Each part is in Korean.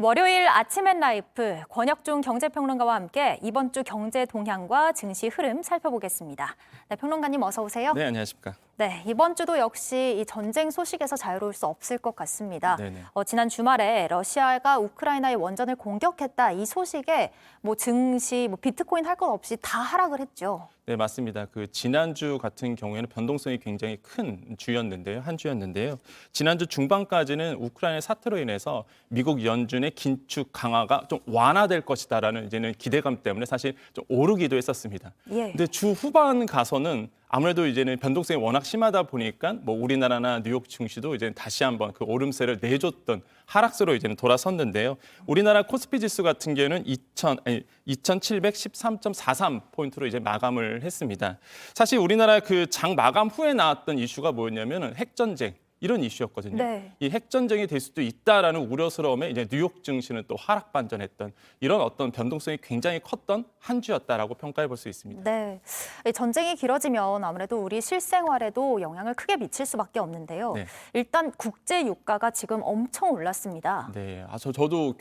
월요일 아침엔 라이프 권혁중 경제평론가와 함께 이번 주 경제 동향과 증시 흐름 살펴보겠습니다. 네, 평론가님 어서 오세요. 네, 안녕하십니까. 네, 이번 주도 역시 이 전쟁 소식에서 자유로울 수 없을 것 같습니다. 네네. 지난 주말에 러시아가 우크라이나의 원전을 공격했다 이 소식에 증시, 비트코인 할 것 없이 다 하락을 했죠. 네, 맞습니다. 지난주 같은 경우에는 변동성이 굉장히 큰 주였는데요. 한 주였는데요. 지난주 중반까지는 우크라이나 사태로 인해서 미국 연준의 긴축 강화가 좀 완화될 것이다라는 이제는 기대감 때문에 사실 좀 오르기도 했었습니다. 예. 근데 주 후반 가서는 아무래도 이제는 변동성이 워낙 심하다 보니까 우리나라나 뉴욕 증시도 이제 다시 한번 그 오름세를 내줬던 하락세로 이제는 돌아섰는데요. 우리나라 코스피 지수 같은 경우에는 2,713.43포인트로 이제 마감을 했습니다. 사실 우리나라 장 마감 후에 나왔던 이슈가 뭐였냐면은 핵전쟁. 이런 이슈였거든요. 네. 이 핵전쟁이 될 수도 있다라는 우려스러움에 이제 뉴욕 증시는 또 하락 반전했던 이런 어떤 변동성이 굉장히 컸던 한 주였다라고 평가해 볼 수 있습니다. 네, 이 전쟁이 길어지면 아무래도 우리 실생활에도 영향을 크게 미칠 수밖에 없는데요. 네. 일단 국제 유가가 지금 엄청 올랐습니다. 네, 저도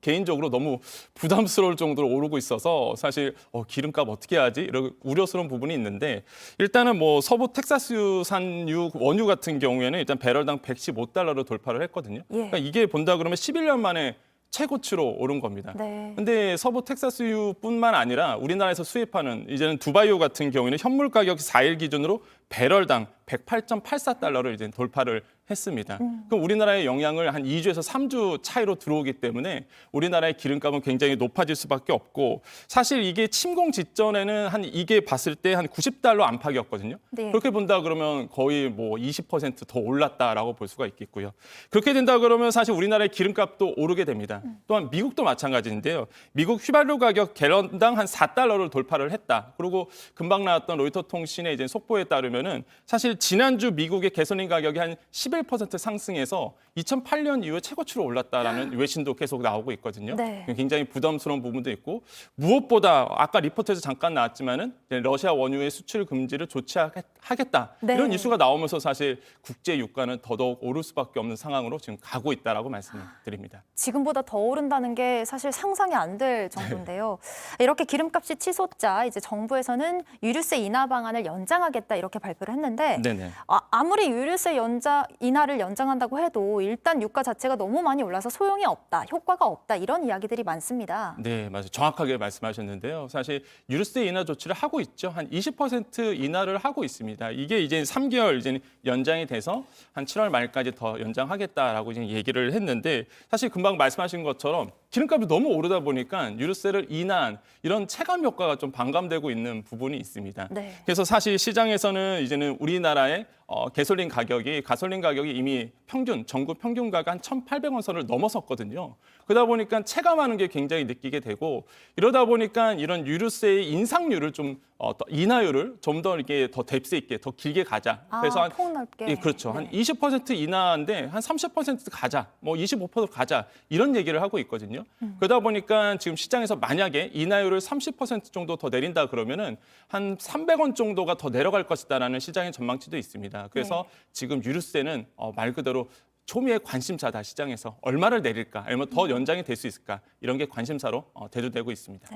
개인적으로 너무 부담스러울 정도로 오르고 있어서 사실 기름값 어떻게 하지? 이런 우려스러운 부분이 있는데 일단은 서부 텍사스산 원유 같은 경우에는 일단 배럴당 115달러로 돌파를 했거든요. 예. 그러니까 이게 본다 그러면 11년 만에 최고치로 오른 겁니다. 네. 근데 서부 텍사스유뿐만 아니라 우리나라에서 수입하는 이제는 두바이유 같은 경우에는 현물 가격 4일 기준으로 배럴당 108.84달러를 이제 돌파를 했습니다. 그럼 우리나라의 영향을 한 2주에서 3주 차이로 들어오기 때문에 우리나라의 기름값은 굉장히 높아질 수밖에 없고 사실 이게 침공 직전에는 이게 봤을 때 한 90달러 안팎이었거든요. 네. 그렇게 본다 그러면 거의 20%더 올랐다라고 볼 수가 있겠고요. 그렇게 된다 그러면 사실 우리나라의 기름값도 오르게 됩니다. 또한 미국도 마찬가지인데요. 미국 휘발유 가격 갤런당 한 4달러를 돌파를 했다. 그리고 금방 나왔던 로이터 통신의 이제 속보에 따르면은 사실 지난주 미국의 가솔린 가격이 한 11% 상승해서 2008년 이후에 최고치로 올랐다라는 외신도 계속 나오고 있거든요. 네. 굉장히 부담스러운 부분도 있고 무엇보다 아까 리포트에서 잠깐 나왔지만은 러시아 원유의 수출 금지를 조치하겠다 네. 이런 이슈가 나오면서 사실 국제 유가는 더더욱 오를 수밖에 없는 상황으로 지금 가고 있다라고 말씀드립니다. 지금보다 더 오른다는 게 사실 상상이 안 될 정도인데요. 이렇게 기름값이 치솟자 이제 정부에서는 유류세 인하 방안을 연장하겠다 이렇게 발표를 했는데 네네. 아무리 유류세 인하를 연장한다고 해도 일단 유가 자체가 너무 많이 올라서 소용이 없다, 효과가 없다 이런 이야기들이 많습니다. 네, 맞아요. 정확하게 말씀하셨는데요. 사실 유류세 인하 조치를 하고 있죠. 한 20% 인하를 하고 있습니다. 이게 이제 3개월 이제 연장이 돼서 한 7월 말까지 더 연장하겠다라고 이제 얘기를 했는데 사실 금방 말씀하신 것처럼 기름값이 너무 오르다 보니까 유류세를 인하한 이런 체감 효과가 좀 반감되고 있는 부분이 있습니다. 네. 그래서 사실 시장에서는 이제는 우리나라의 가솔린 가격이 이미 전국 평균가가 한 1,800원 선을 넘어섰거든요. 그러다 보니까 체감하는 게 굉장히 느끼게 되고 이러다 보니까 이런 유류세의 인상률을 인하율을 좀 더 이렇게 더 뎁스 있게 더 길게 가자. 그래서 폭넓게. 예, 그렇죠. 네. 한 20% 인하인데 한 30% 가자. 25% 가자. 이런 얘기를 하고 있거든요. 그러다 보니까 지금 시장에서 만약에 인하율을 30% 정도 더 내린다 그러면은 한 300원 정도가 더 내려갈 것이다라는 시장의 전망치도 있습니다. 그래서 지금 유류세는 말 그대로 초미의 관심사다 시장에서 얼마를 내릴까, 아니면 더 연장이 될 수 있을까 이런 게 관심사로 대두되고 있습니다.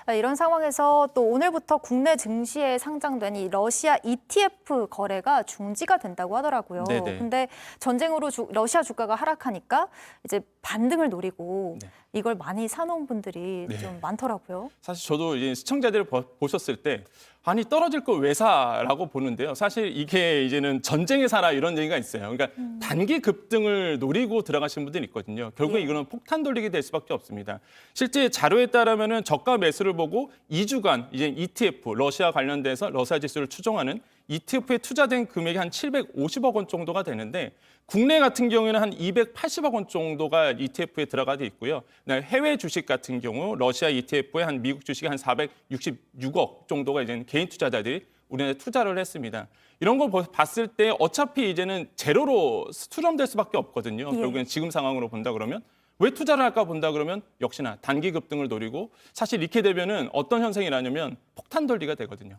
네. 이런 상황에서 또 오늘부터 국내 증시에 상장된 이 러시아 ETF 거래가 중지가 된다고 하더라고요. 네네. 근데 전쟁으로 러시아 주가가 하락하니까 이제 반등을 노리고 네. 이걸 많이 사놓은 분들이 네. 좀 많더라고요. 사실 저도 이제 시청자들을 보셨을 때 아니 떨어질 거 왜 사라고 보는데요. 사실 이게 이제는 전쟁에 사라 이런 얘기가 있어요. 그러니까 단기 급등을 노리고 들어가시는 분들이 있거든요. 결국에 예. 이거는 폭탄 돌리게 될 수밖에 없습니다. 실제 자료에 따르면은 저가 매수를 보고 2주간 이제 ETF 러시아 관련돼서 러시아 지수를 추종하는 ETF에 투자된 금액이 한 750억 원 정도가 되는데 국내 같은 경우에는 한 280억 원 정도가 ETF에 들어가 돼 있고요. 해외 주식 같은 경우 러시아 ETF에 한 미국 주식이 한 466억 정도가 이제 개인 투자자들이 우리나라에 투자를 했습니다. 이런 걸 봤을 때 어차피 이제는 제로로 수렴될 수밖에 없거든요. 예. 결국엔 지금 상황으로 본다 그러면 왜 투자를 할까 본다 그러면 역시나 단기 급등을 노리고 사실 이렇게 되면은 어떤 현상이 나냐면 폭탄 돌리가 되거든요.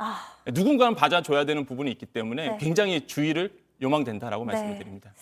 누군가는 받아줘야 되는 부분이 있기 때문에 네. 굉장히 주의를 요망된다라고 말씀을 드립니다.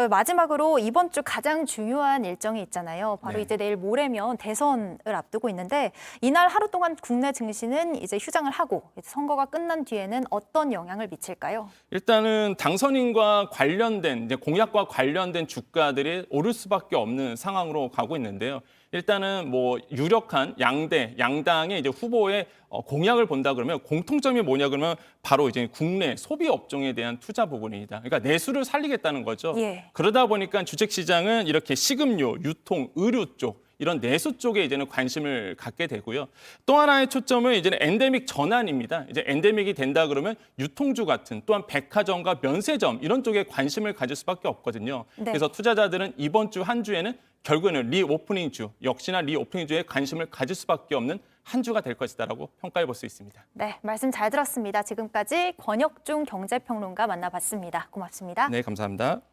마지막으로 이번 주 가장 중요한 일정이 있잖아요. 바로 네. 이제 내일 모레면 대선을 앞두고 있는데 이날 하루 동안 국내 증시는 이제 휴장을 하고 이제 선거가 끝난 뒤에는 어떤 영향을 미칠까요? 일단은 당선인과 관련된 이제 공약과 관련된 주가들이 오를 수밖에 없는 상황으로 가고 있는데요. 일단은 뭐 유력한 양당의 이제 후보의 공약을 본다 그러면 공통점이 뭐냐 그러면 바로 이제 국내 소비 업종에 대한 투자 부분입니다. 그러니까 내수를 살리겠다는 거죠. 예. 그러다 보니까 주식 시장은 이렇게 식음료, 유통, 의류 쪽 이런 내수 쪽에 이제는 관심을 갖게 되고요. 또 하나의 초점은 이제는 엔데믹 전환입니다. 이제 엔데믹이 된다 그러면 유통주 같은 또한 백화점과 면세점 이런 쪽에 관심을 가질 수밖에 없거든요. 네. 그래서 투자자들은 이번 주 한 주에는 결국에는 리오프닝 주, 역시나 리오프닝 주에 관심을 가질 수밖에 없는 한 주가 될 것이다라고 평가해 볼 수 있습니다. 네, 말씀 잘 들었습니다. 지금까지 권혁중 경제평론가 만나봤습니다. 고맙습니다. 네, 감사합니다.